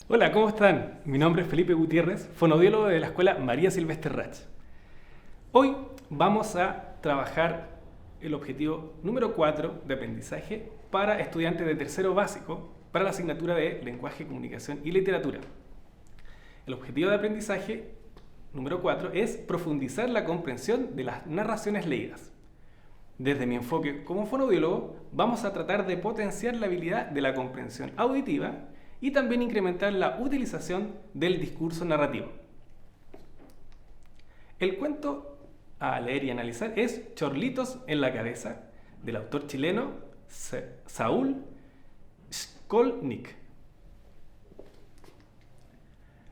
Hola, ¿cómo están? Mi nombre es Felipe Gutiérrez, fonoaudiólogo de la Escuela María Silvestre Rach. Hoy vamos a trabajar el objetivo número 4 de aprendizaje para estudiantes de tercero básico para la asignatura de Lenguaje, Comunicación y Literatura. El objetivo de aprendizaje número 4 es profundizar la comprensión de las narraciones leídas. Desde mi enfoque como fonoaudiólogo, vamos a tratar de potenciar la habilidad de la comprensión auditiva y también incrementar la utilización del discurso narrativo. El cuento a leer y analizar es Chorlitos en la cabeza, del autor chileno Saúl Szkolnik.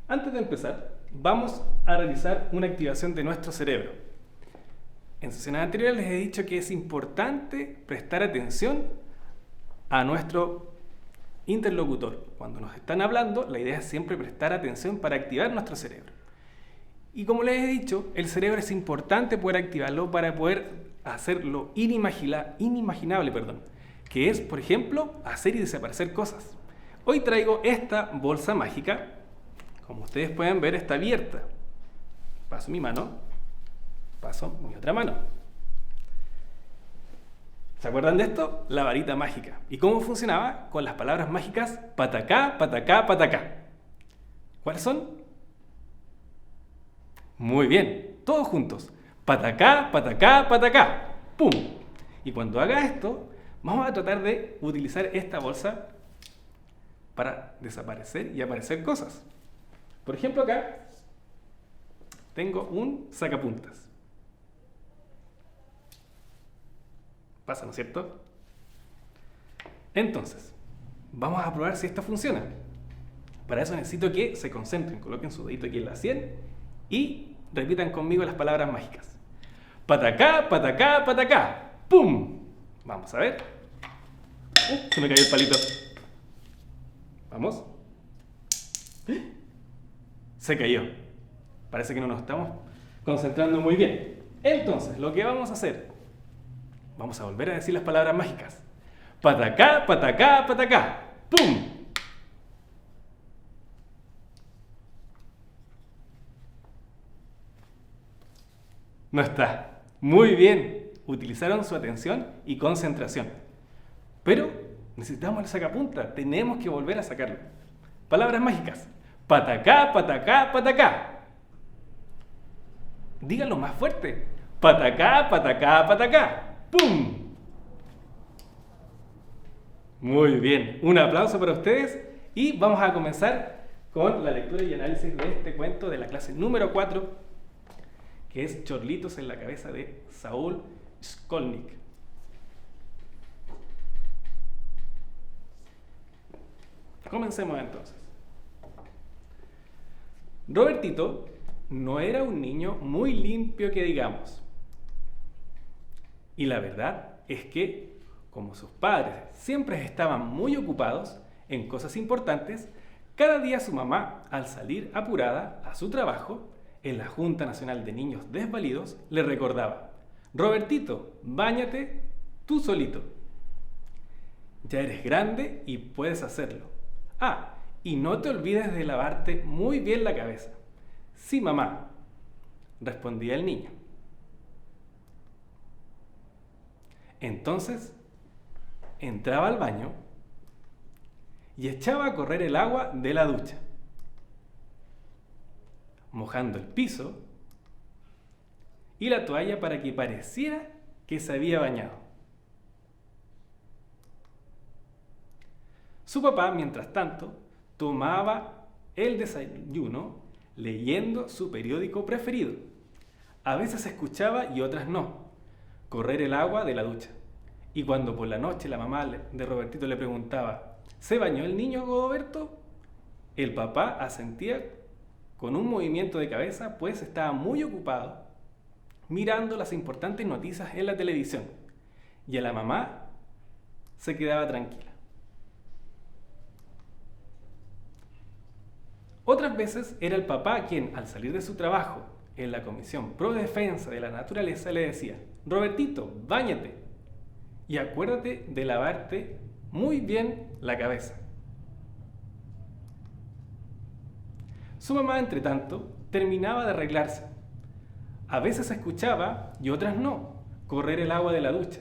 Antes de empezar, vamos a realizar una activación de nuestro cerebro. En sesiones anteriores les he dicho que es importante prestar atención a nuestro interlocutor. Cuando nos están hablando, la idea es siempre prestar atención para activar nuestro cerebro. Y como les he dicho, el cerebro es importante poder activarlo para poder hacer lo inimaginable, que es, por ejemplo, hacer y desaparecer cosas. Hoy traigo esta bolsa mágica. Como ustedes pueden ver, está abierta. Paso mi mano, paso mi otra mano. ¿Se acuerdan de esto? La varita mágica. ¿Y cómo funcionaba? Con las palabras mágicas patacá, patacá, patacá. ¿Cuáles son? Muy bien, todos juntos. Patacá, patacá, patacá. ¡Pum! Y cuando haga esto, vamos a tratar de utilizar esta bolsa para desaparecer y aparecer cosas. Por ejemplo, acá tengo un sacapuntas. Pasa, ¿no es cierto? Entonces, vamos a probar si esto funciona. Para eso necesito que se concentren, coloquen su dedito aquí en la sien y repitan conmigo las palabras mágicas. Patacá, patacá, patacá. ¡Pum! Vamos a ver. Se me cayó el palito. Vamos. Se cayó. Parece que no nos estamos concentrando muy bien. Entonces, lo que vamos a hacer, vamos a volver a decir las palabras mágicas. Patacá, patacá, patacá. ¡Pum! No está. Muy bien. Utilizaron su atención y concentración. Pero necesitamos el sacapunta. Tenemos que volver a sacarlo. Palabras mágicas. Patacá, patacá, patacá. Díganlo más fuerte. Patacá, patacá, patacá. ¡Pum! Muy bien. Un aplauso para ustedes y vamos a comenzar con la lectura y análisis de este cuento de la clase número 4, que es Chorlitos en la cabeza de Saúl Szkolnik. Comencemos entonces. Robertito no era un niño muy limpio que digamos. Y la verdad es que, como sus padres siempre estaban muy ocupados en cosas importantes, cada día su mamá, al salir apurada a su trabajo, en la Junta Nacional de Niños Desvalidos, le recordaba: Robertito, báñate tú solito. Ya eres grande y puedes hacerlo. Ah, y no te olvides de lavarte muy bien la cabeza. Sí, mamá, respondía el niño. Entonces, entraba al baño y echaba a correr el agua de la ducha, mojando el piso y la toalla para que pareciera que se había bañado. Su papá, mientras tanto, tomaba el desayuno leyendo su periódico preferido. A veces escuchaba y otras no correr el agua de la ducha. Y cuando por la noche la mamá de Robertito le preguntaba: ¿se bañó el niño Roberto?, el papá asentía con un movimiento de cabeza, pues estaba muy ocupado mirando las importantes noticias en la televisión. Y a la mamá se quedaba tranquila. Otras veces era el papá quien, al salir de su trabajo en la Comisión Pro Defensa de la Naturaleza, le decía: Robertito, báñate y acuérdate de lavarte muy bien la cabeza. Su mamá, entre tanto, terminaba de arreglarse. A veces escuchaba y otras no, correr el agua de la ducha.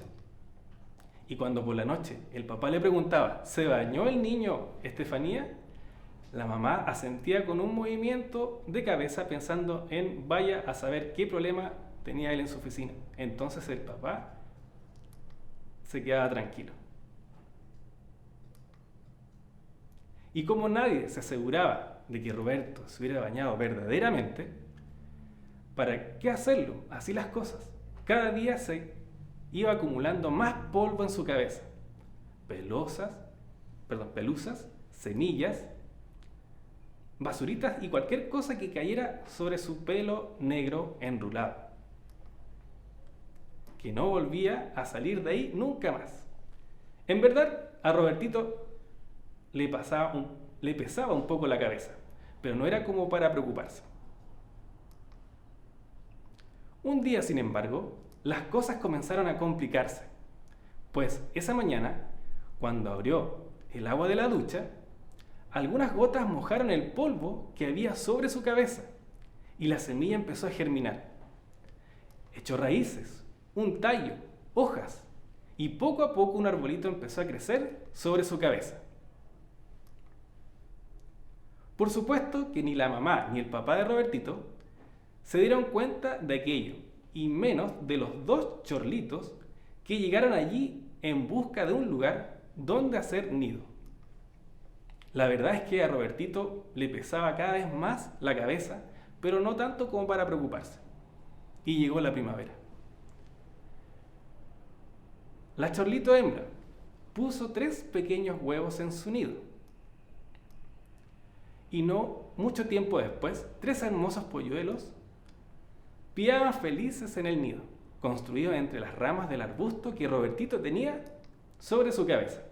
Y cuando por la noche el papá le preguntaba, ¿se bañó el niño, Estefanía? La mamá asentía con un movimiento de cabeza pensando en vaya a saber qué problema tenía él en su oficina. Entonces el papá se quedaba tranquilo. Y como nadie se aseguraba de que Roberto se hubiera bañado verdaderamente, ¿para qué hacerlo? Así las cosas. Cada día se iba acumulando más polvo en su cabeza. Pelusas, semillas, basuritas y cualquier cosa que cayera sobre su pelo negro enrulado, que no volvía a salir de ahí nunca más. En verdad, a Robertito le pesaba un poco la cabeza, pero no era como para preocuparse. Un día, sin embargo, las cosas comenzaron a complicarse, pues esa mañana, cuando abrió el agua de la ducha, algunas gotas mojaron el polvo que había sobre su cabeza y la semilla empezó a germinar. Echó raíces, un tallo, hojas y poco a poco un arbolito empezó a crecer sobre su cabeza. Por supuesto que ni la mamá ni el papá de Robertito se dieron cuenta de aquello, y menos de los dos chorlitos que llegaron allí en busca de un lugar donde hacer nido. La verdad es que a Robertito le pesaba cada vez más la cabeza, pero no tanto como para preocuparse. Y llegó la primavera. La chorlito hembra puso 3 pequeños huevos en su nido. Y no mucho tiempo después, 3 hermosos polluelos piaban felices en el nido, construido entre las ramas del arbusto que Robertito tenía sobre su cabeza.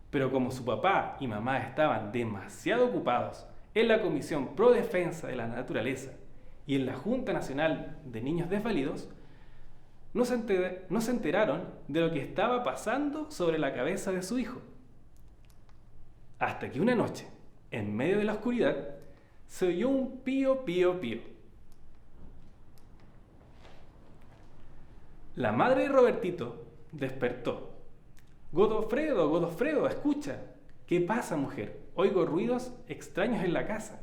Pero como su papá y mamá estaban demasiado ocupados en la Comisión Pro Defensa de la Naturaleza y en la Junta Nacional de Niños Desvalidos, no se enteraron de lo que estaba pasando sobre la cabeza de su hijo. Hasta que una noche, en medio de la oscuridad, se oyó un pío, pío, pío. La madre de Robertito despertó. Godofredo, Godofredo, escucha. ¿Qué pasa, mujer? Oigo ruidos extraños en la casa.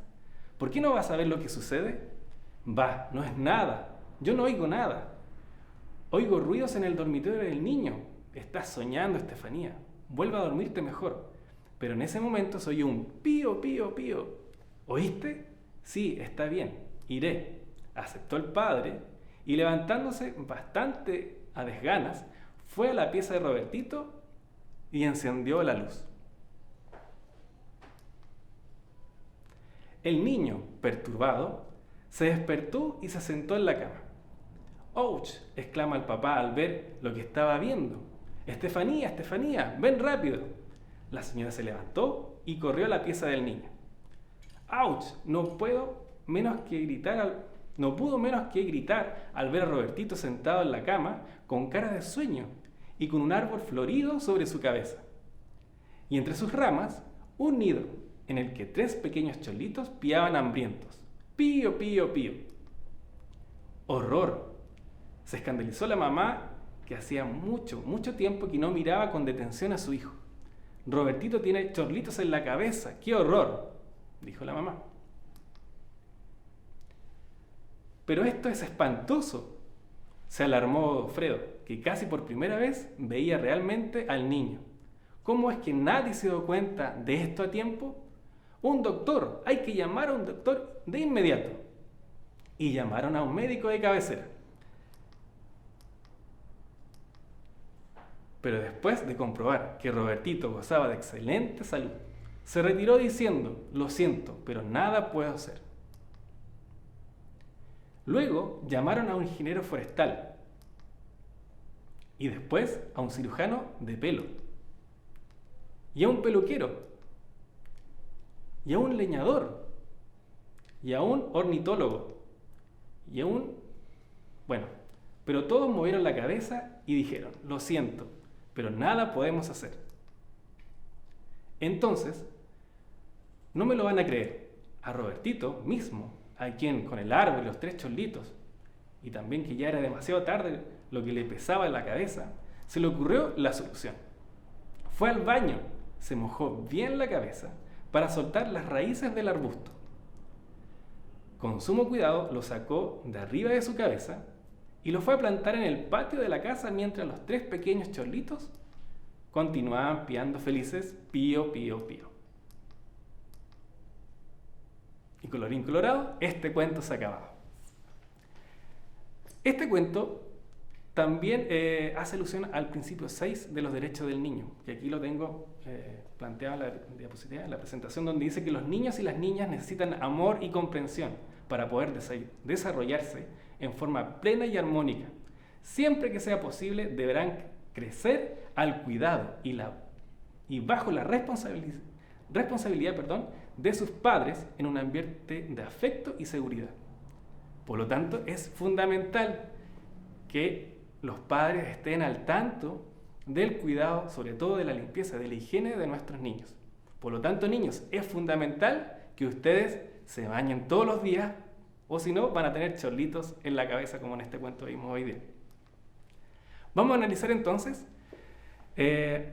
¿Por qué no vas a ver lo que sucede? Va, no es nada. Yo no oigo nada. Oigo ruidos en el dormitorio del niño. Estás soñando, Estefanía. Vuelve a dormirte mejor. Pero en ese momento se oyó un pío, pío, pío. ¿Oíste? Sí, está bien. Iré. Aceptó el padre y levantándose bastante a desganas, fue a la pieza de Robertito y encendió la luz. El niño, perturbado, se despertó y se sentó en la cama. ¡Ouch!, exclama el papá al ver lo que estaba viendo. ¡Estefanía, Estefanía, ven rápido! La señora se levantó y corrió a la pieza del niño. ¡Auch! No pudo menos que gritar al ver a Robertito sentado en la cama con cara de sueño y con un árbol florido sobre su cabeza. Y entre sus ramas, un nido en el que 3 pequeños cholitos piaban hambrientos. ¡Pío, pío, pío! ¡Horror! Se escandalizó la mamá, que hacía mucho, mucho tiempo que no miraba con detención a su hijo. Robertito tiene chorlitos en la cabeza. ¡Qué horror!, dijo la mamá. Pero esto es espantoso, se alarmó Fredo, que casi por primera vez veía realmente al niño. ¿Cómo es que nadie se dio cuenta de esto a tiempo? ¡Un doctor! Hay que llamar a un doctor de inmediato. Y llamaron a un médico de cabecera. Pero después de comprobar que Robertito gozaba de excelente salud, se retiró diciendo: lo siento, pero nada puedo hacer. Luego llamaron a un ingeniero forestal y después a un cirujano de pelo y a un peluquero y a un leñador y a un ornitólogo y a un... Bueno, pero todos movieron la cabeza y dijeron: lo siento, pero nada podemos hacer. Entonces, No me lo van a creer. A Robertito mismo, a quien con el árbol y los 3 chorlitos, y también que ya era demasiado tarde lo que le pesaba en la cabeza, se le ocurrió la solución. Fue al baño, se mojó bien la cabeza para soltar las raíces del arbusto. Con sumo cuidado lo sacó de arriba de su cabeza y lo fue a plantar en el patio de la casa mientras los 3 pequeños chorlitos continuaban piando felices, pío, pío, pío. Y colorín colorado, este cuento se acababa. Este cuento también hace alusión al principio 6 de los derechos del niño, que aquí lo tengo planteado en la diapositiva, en la presentación, donde dice que los niños y las niñas necesitan amor y comprensión para poder desarrollarse en forma plena y armónica. Siempre que sea posible, deberán crecer al cuidado y bajo la responsabilidad de sus padres en un ambiente de afecto y seguridad. Por lo tanto, es fundamental que los padres estén al tanto del cuidado, sobre todo de la limpieza, de la higiene de nuestros niños. Por lo tanto, niños, es fundamental que ustedes se bañen todos los días, o si no, van a tener chorlitos en la cabeza, como en este cuento vimos hoy día. Vamos a analizar entonces,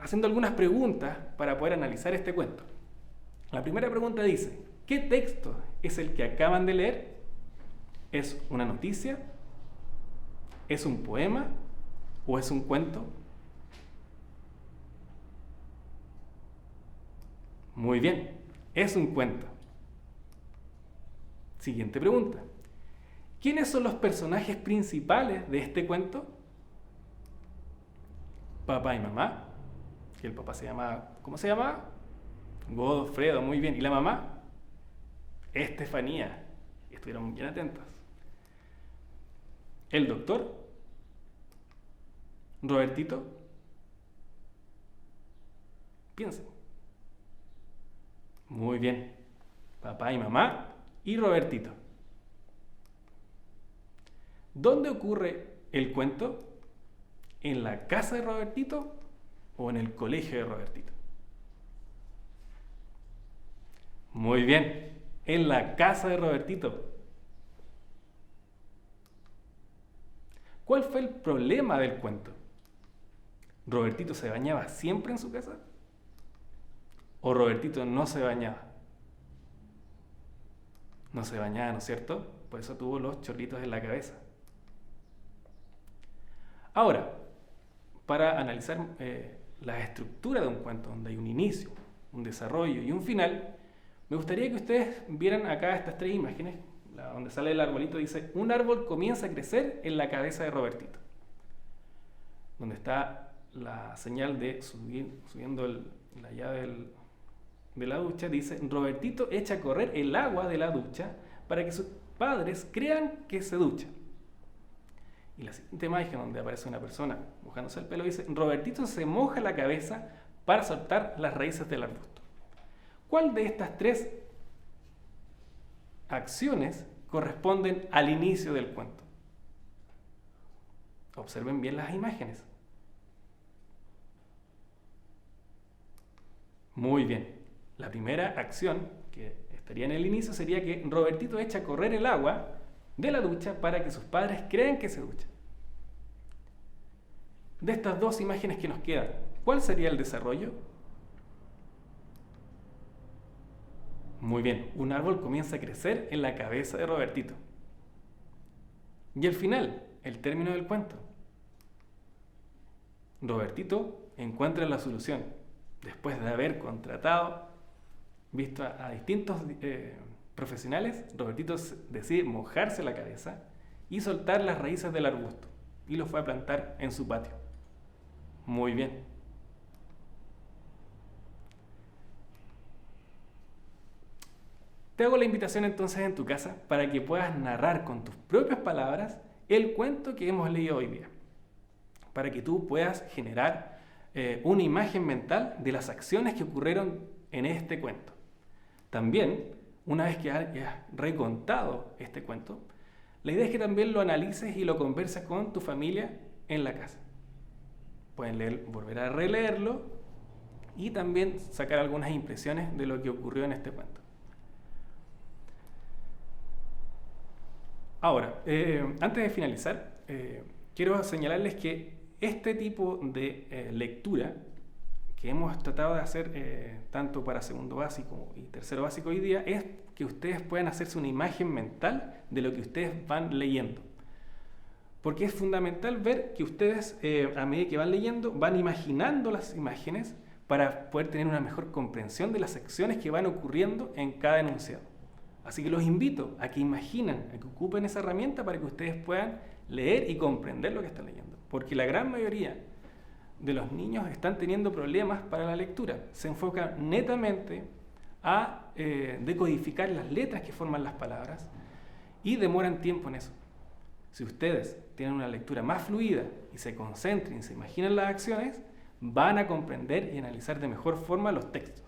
haciendo algunas preguntas para poder analizar este cuento. La primera pregunta dice, ¿qué texto es el que acaban de leer? ¿Es una noticia? ¿Es un poema? ¿O es un cuento? Muy bien, es un cuento. Siguiente pregunta. ¿Quiénes son los personajes principales de este cuento? Papá y mamá. Que el papá se llamaba, ¿cómo se llamaba? Godofredo, muy bien. ¿Y la mamá? Estefanía. Estuvieron bien atentos. ¿El doctor? ¿Robertito? Piensen. Muy bien. Papá y mamá y Robertito. ¿Dónde ocurre el cuento? ¿En la casa de Robertito o en el colegio de Robertito? Muy bien, en la casa de Robertito. ¿Cuál fue el problema del cuento? ¿Robertito se bañaba siempre en su casa? ¿O Robertito no se bañaba? No se bañaba, ¿no es cierto? Por eso tuvo los chorlitos en la cabeza. Ahora, para analizar la estructura de un cuento, donde hay un inicio, un desarrollo y un final, me gustaría que ustedes vieran acá estas 3 imágenes, donde sale el arbolito, dice, un árbol comienza a crecer en la cabeza de Robertito. Donde está la señal de subiendo la llave de la ducha, dice, Robertito echa a correr el agua de la ducha para que sus padres crean que se ducha. Y la siguiente imagen, donde aparece una persona mojándose el pelo, dice, Robertito se moja la cabeza para soltar las raíces del arbusto. ¿Cuál de estas 3 acciones corresponden al inicio del cuento? Observen bien las imágenes. Muy bien. La primera acción que estaría en el inicio sería que Robertito echa a correr el agua de la ducha para que sus padres crean que se ducha. De estas 2 imágenes que nos quedan, ¿cuál sería el desarrollo? Muy bien, un árbol comienza a crecer en la cabeza de Robertito. Y el final, el término del cuento. Robertito encuentra la solución. Después de haber visto a distintos profesionales, Robertito decide mojarse la cabeza y soltar las raíces del arbusto. Y lo fue a plantar en su patio. Muy bien. Te hago la invitación entonces en tu casa para que puedas narrar con tus propias palabras el cuento que hemos leído hoy día. Para que tú puedas generar una imagen mental de las acciones que ocurrieron en este cuento. También, una vez que hayas recontado este cuento, la idea es que también lo analices y lo converses con tu familia en la casa. Pueden volver a releerlo y también sacar algunas impresiones de lo que ocurrió en este cuento. Ahora, antes de finalizar, quiero señalarles que este tipo de lectura que hemos tratado de hacer tanto para segundo básico y tercero básico hoy día es que ustedes puedan hacerse una imagen mental de lo que ustedes van leyendo. Porque es fundamental ver que ustedes, a medida que van leyendo, van imaginando las imágenes para poder tener una mejor comprensión de las secciones que van ocurriendo en cada enunciado. Así que los invito a que imaginen, a que ocupen esa herramienta para que ustedes puedan leer y comprender lo que están leyendo. Porque la gran mayoría de los niños están teniendo problemas para la lectura. Se enfocan netamente a decodificar las letras que forman las palabras y demoran tiempo en eso. Si ustedes tienen una lectura más fluida y se concentran y se imaginan las acciones, van a comprender y analizar de mejor forma los textos.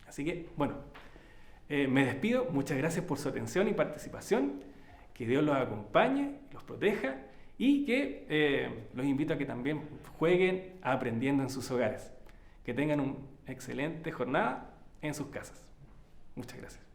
Así que, bueno, me despido. Muchas gracias por su atención y participación. Que Dios los acompañe, los proteja y que los invito a que también jueguen aprendiendo en sus hogares. Que tengan una excelente jornada en sus casas. Muchas gracias.